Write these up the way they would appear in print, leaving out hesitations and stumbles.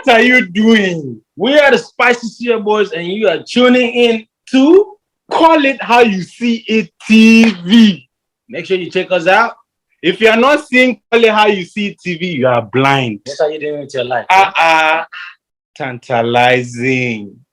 What are you doing? We are the Spicysuya Boyz, and you are tuning in to Call It How You See It TV. Make sure you check us out. If you are not seeing Call It How You See It TV, you are blind. What are you doing with your life? Tantalizing.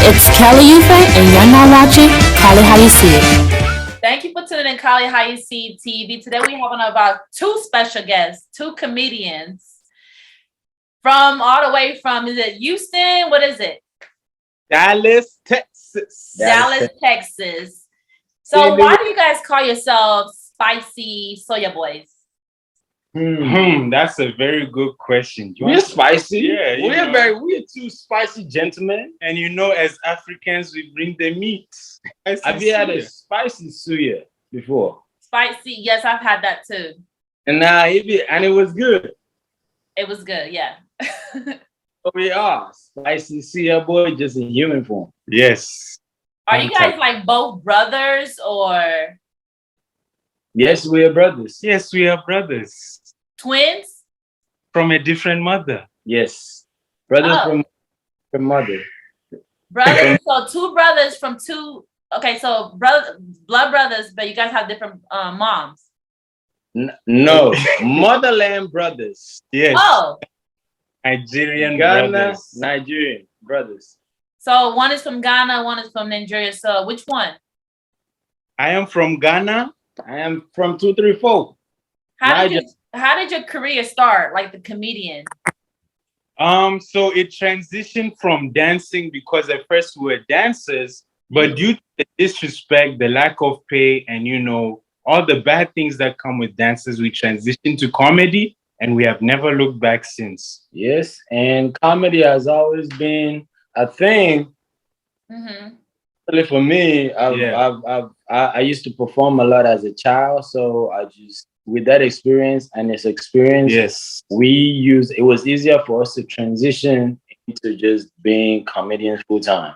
It's Kelly Ufe, and you're now watching Call It How You See It. Thank you for tuning in Call It How You See It TV. Today we have about two special guests, two comedians from all the way from, is it Houston? What is it? Dallas, Texas. Dallas, Texas. So why do you guys call yourselves Spicysuya Boyz? That's a very good question. We're spicy. Yeah, we're two spicy gentlemen. And you know, as Africans, we bring the meat. Have you had a spicy suya before? Spicy, yes, I've had that too. And it was good. It was good, yeah. So we are Spicysuya Boyz, just in human form. Yes. Are you guys like both brothers or? Yes, we are brothers. Yes, we are brothers. Twins? From a different mother. Yes. Brothers from mother. Brothers, so two brothers from two. Okay, so blood brothers, but you guys have different moms. No, motherland brothers. Yes. Oh. Nigerian Ghana, brothers. Nigerian brothers. So one is from Ghana, one is from Nigeria. So which one? I am from Ghana. I am from 234. How did your career start, like the comedian? So it transitioned from dancing because at first we were dancers, but due to the disrespect, the lack of pay, and you know, all the bad things that come with dancers, we transitioned to comedy, and we have never looked back since. Yes, and comedy has always been a thing. Really for me, I used to perform a lot as a child, so I just with that experience and this experience, it was easier for us to transition into just being comedians full time.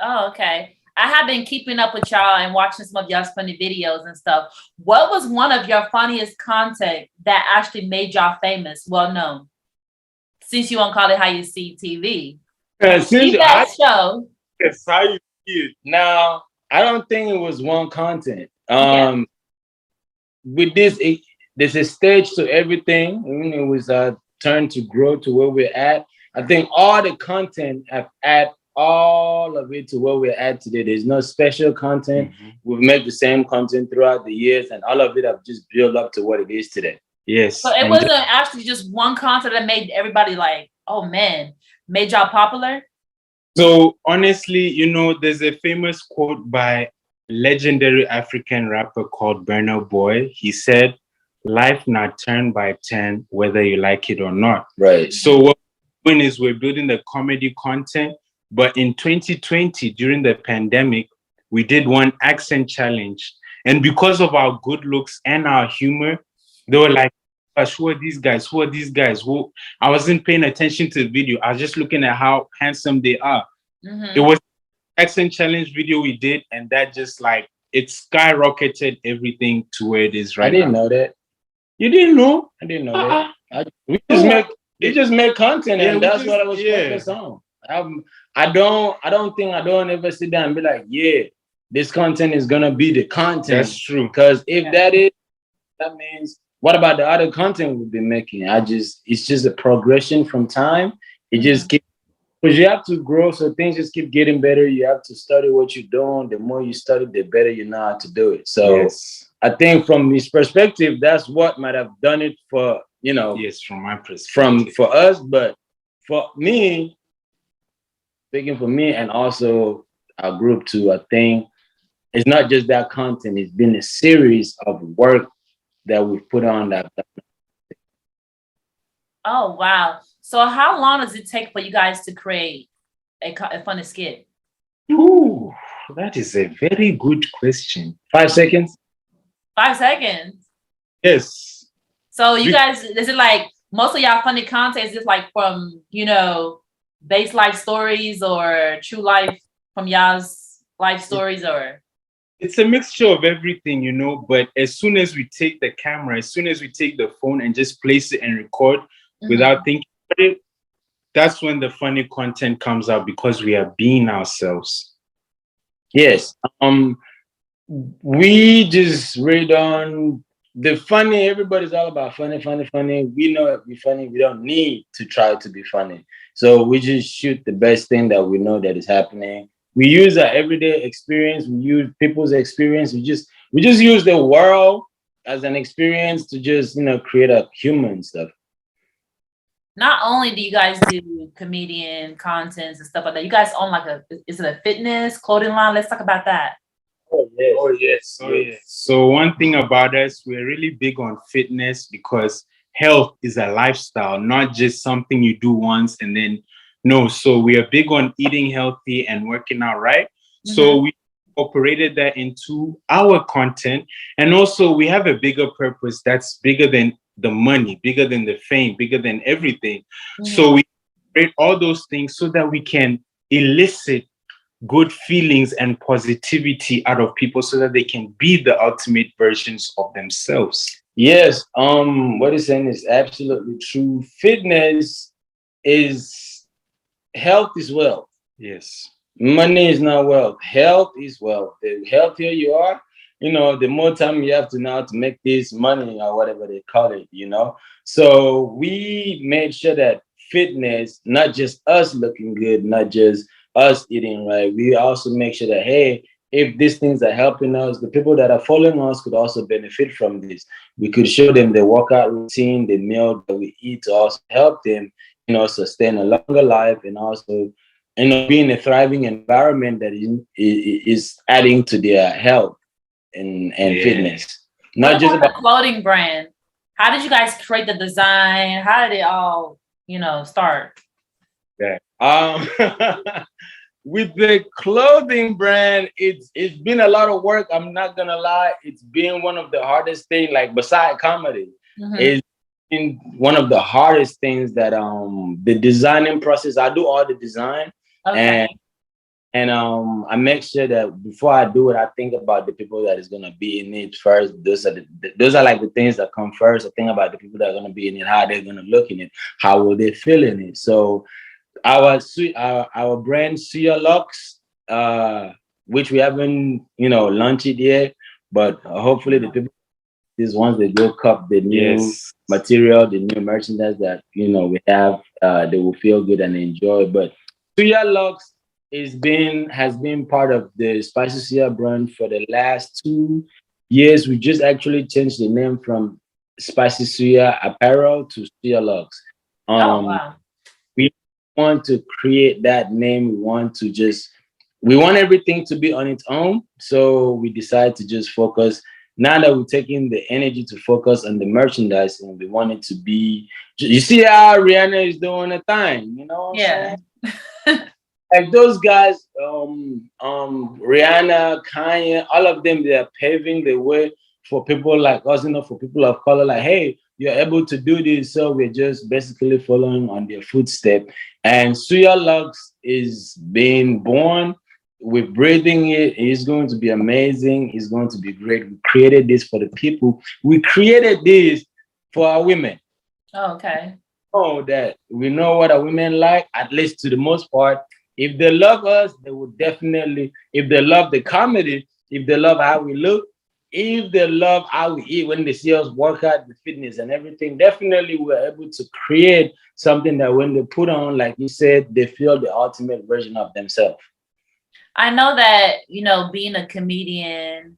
Oh, okay. I have been keeping up with y'all and watching some of y'all's funny videos and stuff. What was one of your funniest content that actually made y'all famous, well known? Since you won't call it How You See TV. That show. Yes, how you see it. Now, I don't think it was one content. With this, there's a stage to everything. It was a turn to grow to where we're at. I think all the content have add all of it to where we're at today. There's no special content. We've made the same content throughout the years, and all of it have just built up to what it is today. Yes. So it wasn't actually just one content that made everybody like, oh man, made y'all popular? So honestly, you know, there's a famous quote by a legendary African rapper called Burna Boy. He said, "Life not turn by 10, whether you like it or not." Right. So what we're doing is we're building the comedy content. But in 2020, during the pandemic, we did one accent challenge. And because of our good looks and our humor, they were like, who are these guys? Who are these guys? Who? I wasn't paying attention to the video. I was just looking at how handsome they are. It was accent challenge video we did, and that just like it skyrocketed everything to where it is right now. I didn't know that. You didn't know? I didn't know that. We just make content, and that's what I was focused on. I don't ever sit down and be like, yeah, this content is gonna be the content. That's true. Because if that means what about the other content we've been making? It's just a progression from time. It just keeps, because you have to grow, so things just keep getting better. You have to study what you're doing. The more you study, the better you know how to do it. So I think from this perspective, that's what might have done it for, you know. Yes, from my perspective. For us, but for me, speaking for me and also our group too, I think it's not just that content. It's been a series of work that we've put on that Oh, wow. So how long does it take for you guys to create a funny skit? Ooh, that is a very good question. 5 seconds. 5 seconds. Yes. So you Be- guys, is it like most of y'all funny content is just like from, base life stories or true life from y'all's life stories or? It's a mixture of everything, but as soon as we take the camera, as soon as we take the phone and just place it and record without thinking about it, that's when the funny content comes out because we are being ourselves. Yes. We just read on the funny. Everybody's all about funny, funny, funny. We know if we're funny, we don't need to try to be funny. So we just shoot the best thing that we know that is happening. We use our everyday experience. We use people's experience. We just use the world as an experience to just create a human stuff. Not only do you guys do comedian contents and stuff like that, you guys own is it a fitness clothing line? Let's talk about that. Oh yes. Oh, yes. Oh, yes. So, one thing about us, we're really big on fitness because health is a lifestyle, not just something you do once and then no. So, we are big on eating healthy and working out, right? So, we incorporated that into our content. And also, we have a bigger purpose that's bigger than the money, bigger than the fame, bigger than everything. So, we create all those things so that we can elicit good feelings and positivity out of people so that they can be the ultimate versions of themselves. Yes. What he's saying is absolutely true. Fitness is health is wealth. Yes. Money is not wealth. Health is wealth. The healthier you are, the more time you have to now to make this money or whatever they call it. So we made sure that fitness, not just us looking good, not just us eating right. We also make sure that, hey, if these things are helping us, the people that are following us could also benefit from this. We could show them the workout routine, the meal that we eat to also help them, sustain a longer life and also be in a thriving environment that is adding to their health and fitness. Not just about the clothing brand. How did you guys create the design? How did it all, start? that. With the clothing brand, it's been a lot of work. I'm not gonna lie, it's been one of the hardest things. Like beside comedy, it's been one of the hardest things that the designing process. I do all the design, and I make sure that before I do it, I think about the people that is gonna be in it first. Those are like the things that come first. I think about the people that are gonna be in it, how they're gonna look in it, how will they feel in it. So our brand Suya Lux, which we haven't launched it yet, but hopefully the people these ones they will cup the new material, the new merchandise that we have, they will feel good and enjoy. But Suya Lux has been part of the Spicysuya brand for the last 2 years. We just actually changed the name from Spicysuya Apparel to Suya Lux. Wow. We want to create that name. We want everything to be on its own. So we decided to just focus. Now that we're taking the energy to focus on the merchandise, and we want it to be, you see how Rihanna is doing a thing, what I'm saying? Like those guys, Rihanna, Kanye, all of them, they are paving the way for people like us, for people of color. Like, hey, you're able to do this, so we're just basically following on their footstep. And Suya Lux is being born. We're breathing it. It's going to be amazing. It's going to be great. We created this for the people. We created this for our women. Oh, okay. Oh, that we know what our women like, at least to the most part. If they love us, they will definitely, if they love the comedy, if they love how we look, if they love how we eat, when they see us work out the fitness and everything, definitely we're able to create something that when they put on, like you said, they feel the ultimate version of themselves. I know that, being a comedian,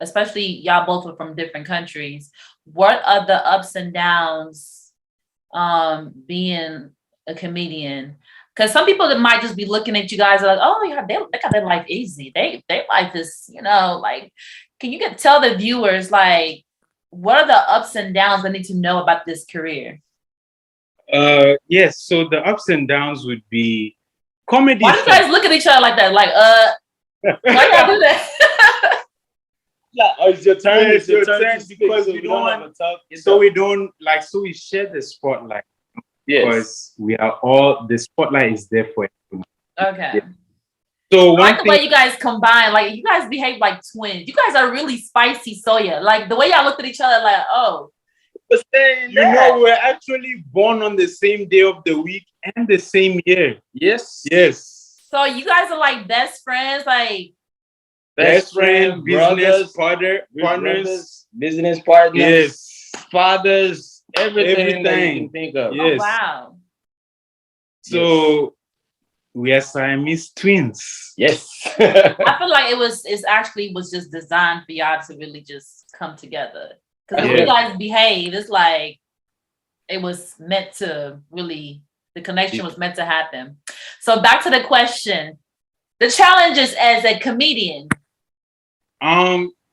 especially y'all both are from different countries. What are the ups and downs being a comedian? Because some people that might just be looking at you guys are like, oh yeah, they got their life easy. Their life is, like, can you tell the viewers like what are the ups and downs they need to know about this career? Yes. So the ups and downs would be comedy. Why do you guys look at each other like that? Like, why y'all do that? Yeah, oh, it's your turn. Yeah, it's your turn to speak, because so we we don't have want- a talk. So we don't like. So we share the spotlight because we are all. The spotlight is there for everyone. Okay. Yeah. So I one like the thing. way you guys combine. Like, you guys behave like twins. You guys are really spicy soya. Like, the way y'all looked at each other, like, oh. You know, we're actually born on the same day of the week and the same year. Yes. Yes. So you guys are like best friends, like Best friend, business partners, brothers, business partners, yes, fathers, everything that you Everything. can think of. Yes. oh wow. So we are Siamese twins. Yes. I feel like it's actually was just designed for y'all to really just come together. Because the way you guys behave, it's like it was meant to really, the connection was meant to happen. So back to the question. The challenges as a comedian.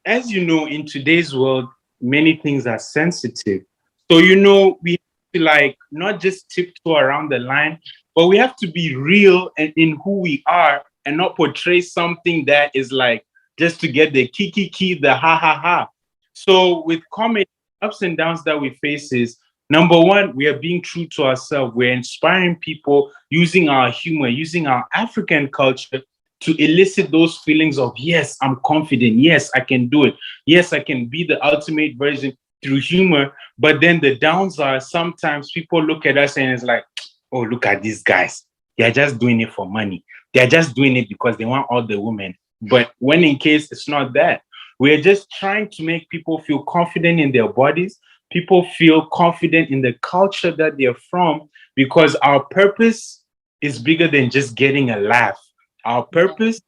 As you know, in today's world, many things are sensitive. So you know, we have to like not just tiptoe around the line, but we have to be real and in who we are and not portray something that is like just to get the kiki, the ha ha ha. So with comedy, ups and downs that we face is number one, we are being true to ourselves. We're inspiring people using our humor, using our African culture to elicit those feelings of, yes, I'm confident. Yes, I can do it. Yes, I can be the ultimate version through humor. But then the downs are sometimes people look at us and it's like, oh, look at these guys. They're just doing it for money. They're just doing it because they want all the women. But when in case it's not that, we're just trying to make people feel confident in their bodies. People feel confident in the culture that they're from because our purpose is bigger than just getting a laugh. Our purpose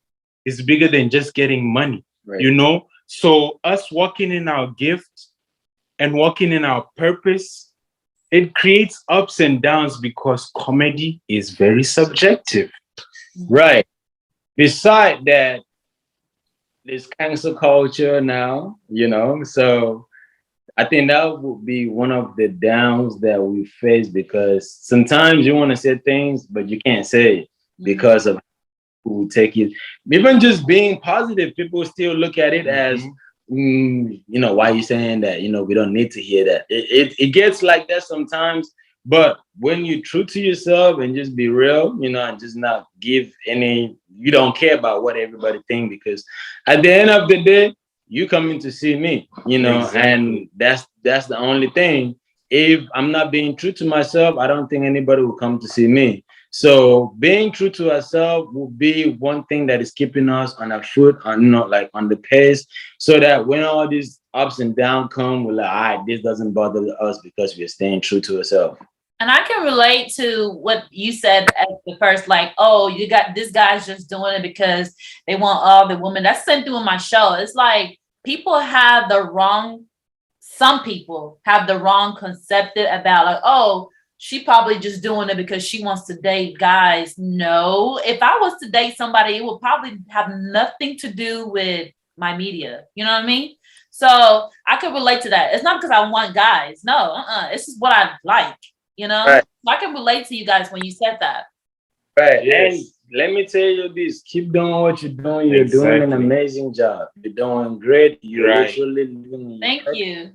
is bigger than just getting money, you know? So us walking in our gift and walking in our purpose, it creates ups and downs because comedy is very subjective. Right. Beside that, there's cancel culture now, you know, so I think that would be one of the downs that we face because sometimes you want to say things, but you can't say it because of who take it. Even just being positive, people still look at it as, you know, why are you saying that? You know, we don't need to hear that. It gets like that sometimes. But when you're true to yourself and just be real, you know, and just not give any, you don't care about what everybody think because at the end of the day, you coming to see me, you know, and that's the only thing. If I'm not being true to myself, I don't think anybody will come to see me. So being true to ourselves will be one thing that is keeping us on our foot, on, you know, like on the pace, so that when all these ups and downs come, we're like, all right, this doesn't bother us because we're staying true to ourselves. And I can relate to what you said at the first, like, oh, you got this guy's just doing it because they want all the women. That's the same thing with my show. It's like some people have the wrong concept about like, oh, she probably just doing it because she wants to date guys. No, if I was to date somebody, it would probably have nothing to do with my media. You know what I mean? So I could relate to that. It's not because I want guys. No, This is what I like. You know, right. So I can relate to you guys when you said that. Right. Yes. And let me tell you this, keep doing what you're doing. You're doing an amazing job. You're doing great. You're literally living. Thank you.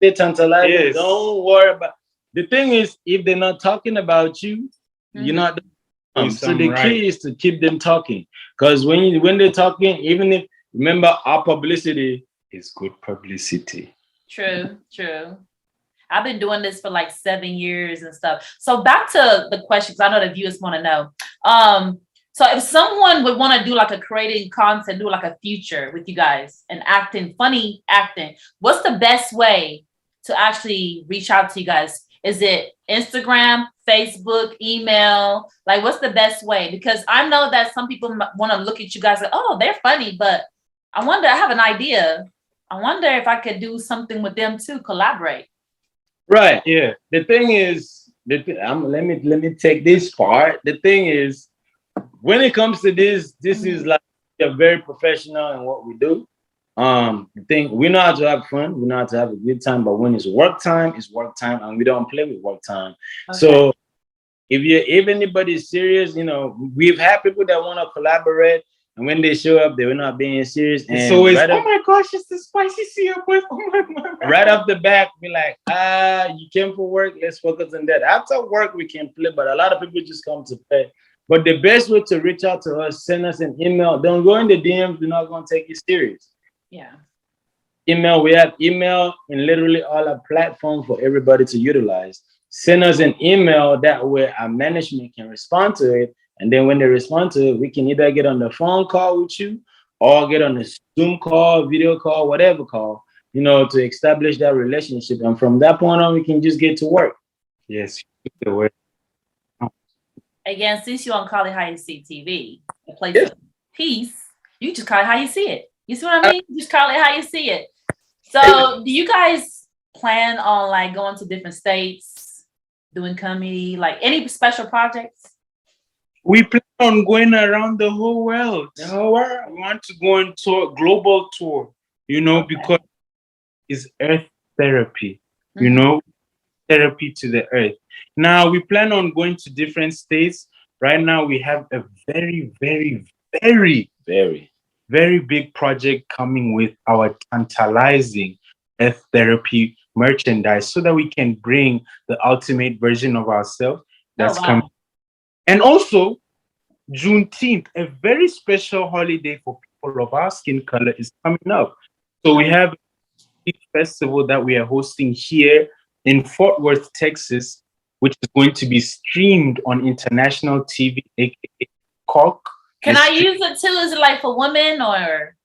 They're tantalizing. Yes. Don't worry about the thing is, if they're not talking about you, you're not so the key is to keep them talking. Because when they're talking, even if remember our publicity is good publicity. True. I've been doing this for like 7 years and stuff. So back to the questions, I know the viewers want to know. So if someone would want to do like a creating content, do like a feature with you guys and acting, funny acting, what's the best way to actually reach out to you guys? Is it Instagram, Facebook, email? Like, what's the best way? Because I know that some people want to look at you guys like, oh, they're funny, but I have an idea. I wonder if I could do something with them too, collaborate. Right. Yeah. The thing is, let me take this part. The thing is, when it comes to this is like we're very professional in what we do. The thing, we know how to have fun, we know how to have a good time, but when it's work time, and we don't play with work time. Okay. So if anybody is serious, we've had people that want to collaborate, and when they show up, they were not being serious. And it's always, oh my gosh, it's the Spicysuya Boyz. Oh my. Right off the bat, be like, you came for work, let's focus on that. After work, we can play, but a lot of people just come to play. But the best way to reach out to us, send us an email. Don't go in the DMs, we're not going to take you serious. Yeah. Email, we have email in literally all our platforms for everybody to utilize. Send us an email, that way our management can respond to it. And then when they respond to it, we can either get on the phone call with you or get on a Zoom call, video call, whatever call, to establish that relationship. And from that point on, we can just get to work. Yes, the word. Again, since you're on Call It How You See TV, a place of peace, you just call it how you see it. You see what I mean? Just call it how you see it. So do you guys plan on like going to different states, doing comedy, like any special projects? We plan on going around the whole world. The whole world. We want to go on tour, global tour, because it's earth therapy, therapy to the earth. Now we plan on going to different states. Right now we have a very, very, very, very, very big project coming with our tantalizing earth therapy merchandise so that we can bring the ultimate version of ourselves that's coming. And also, Juneteenth, a very special holiday for people of our skin color, is coming up. So we have a big festival that we are hosting here in Fort Worth, Texas, which is going to be streamed on international TV, aka Cock. Can I use it too? Is it like for women or?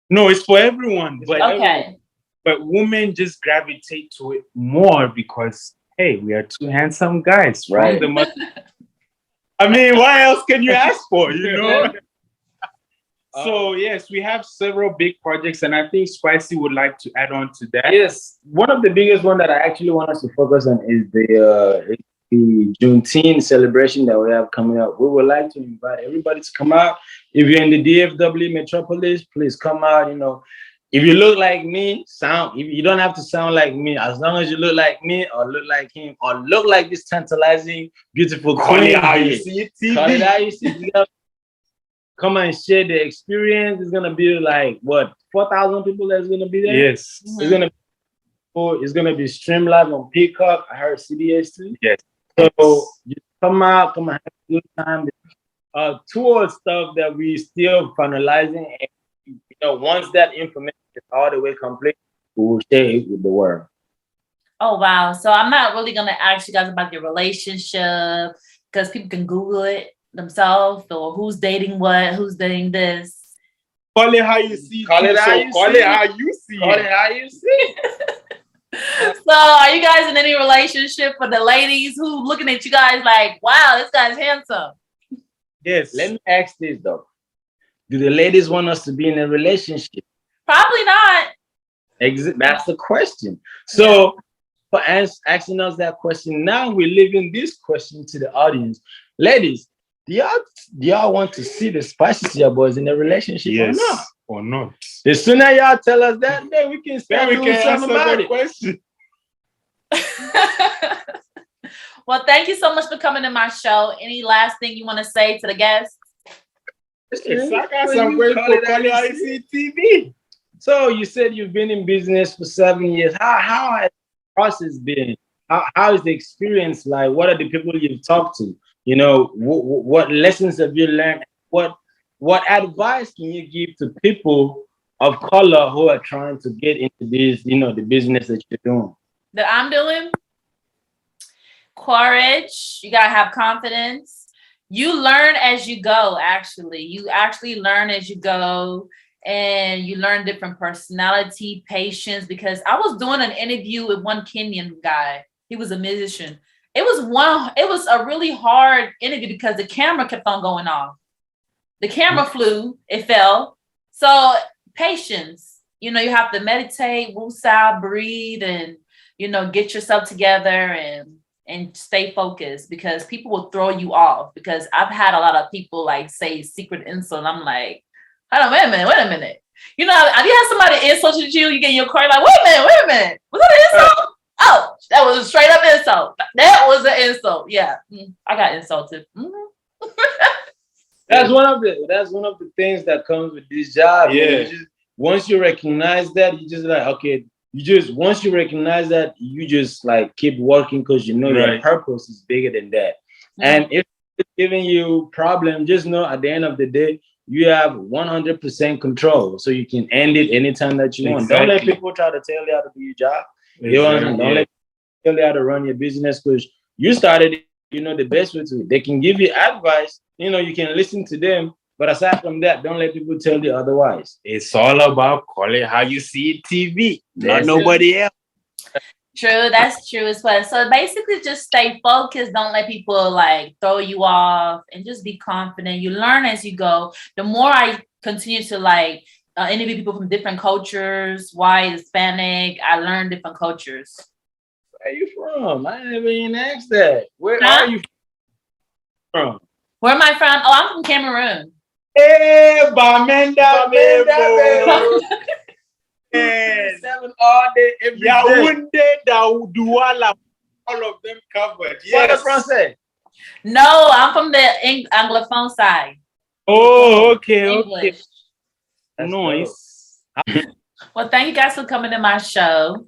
No, it's for everyone. But women just gravitate to it more because, hey, we are two handsome guys, right? I mean, what else can you ask for, So, yes, we have several big projects, and I think Spicy would like to add on to that. Yes, one of the biggest one that I actually want us to focus on is the Juneteenth celebration that we have coming up. We would like to invite everybody to come out. If you're in the DFW metropolis, please come out. If you look like me, you don't have to sound like me. As long as you look like me or look like him or look like this tantalizing, beautiful queen. Call it how you see it, TV. Call it how you see it. Come and share the experience. It's gonna be like 4,000 people that's gonna be there. Yes, it's gonna be streamed live on Peacock. I heard CBS too. Yes. So just come out, come and have a good time. Tour stuff that we still finalizing. And, once that information is all the way complete, we will share it with the world. Oh wow! So I'm not really gonna ask you guys about your relationship because people can Google it themselves, or who's dating what, who's dating this. Call it how you see. Call it how you see. Call it how you see. Call it how you see. So are you guys in any relationship for the ladies who looking at you guys like, wow, this guy's handsome? Yes. Let me ask this though. Do the ladies want us to be in a relationship? Probably not. That's the question. So for asking us that question, now we're leaving this question to the audience. Ladies, do y'all want to see the Spicysuya Boyz in a relationship or not? The sooner y'all tell us that, then we can start doing something about it. Question. Well, thank you so much for coming to my show. Any last thing you want to say to the guests? TV. So you said you've been in business for 7 years. How has the process been? How is the experience like? What are the people you've talked to? What lessons have you learned? What advice can you give to people of color who are trying to get into this, the business that you're doing? That I'm doing? Courage. You gotta have confidence. You learn as you go, actually. You actually learn as you go, and you learn different personality, patience, because I was doing an interview with one Kenyan guy. He was a musician. It was a really hard interview because the camera kept on going off. The camera flew, it fell. So patience, you have to meditate, woosah, breathe, and, get yourself together and stay focused because people will throw you off. Because I've had a lot of people like say secret insult. And I'm like, hold on, wait a minute. You know, have you had somebody insult you? You get in your car, like, wait a minute. Was that an insult? Oh, that was a straight up insult. That was an insult. Yeah, I got insulted. That's one of the things that comes with this job. Yeah. Once you recognize that, you just like, okay, once you recognize that, you just like keep working because you know your purpose is bigger than that. And if it's giving you problem, just know at the end of the day, you have 100% control. So you can end it anytime that you want. Don't let people try to tell you how to do your job. Don't let people tell you how to run your business because you started it, you know the best way to it. They can give you advice, you know, you can listen to them. But aside from that, don't let people tell you otherwise. It's all about call it how you see it TV, not nobody else. True, that's true as well. So basically just stay focused. Don't let people like throw you off and just be confident. You learn as you go. The more I continue to like interview people from different cultures, white, Hispanic, I learn different cultures. Where are you from? I didn't even ask that. Where are you from? Where am I from? Oh, I'm from Cameroon. Hey, Bamenda, Bebo. 7 all day, every day. Yaoundé, Douala, all of them covered. Yes. What Francais? No, I'm from the Anglophone side. Oh, okay, English. Okay. Nice. Well, thank you guys for coming to my show.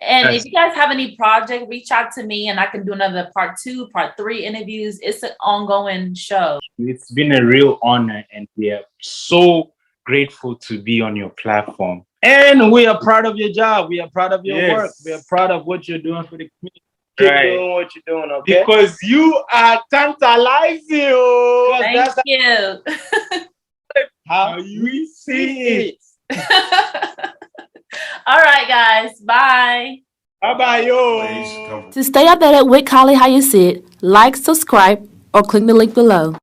And if you guys have any project, reach out to me and I can do another part 2, part 3 interviews. It's an ongoing show. It's been a real honor and we are so grateful to be on your platform. And we are proud of your job. We are proud of your work. We are proud of what you're doing for the community. Keep doing what you're doing, okay? Because you are tantalizing. Thank you. How you see it. All right, guys. Bye. Bye-bye, yo. To stay updated with Kali How You See It, like, subscribe, or click the link below.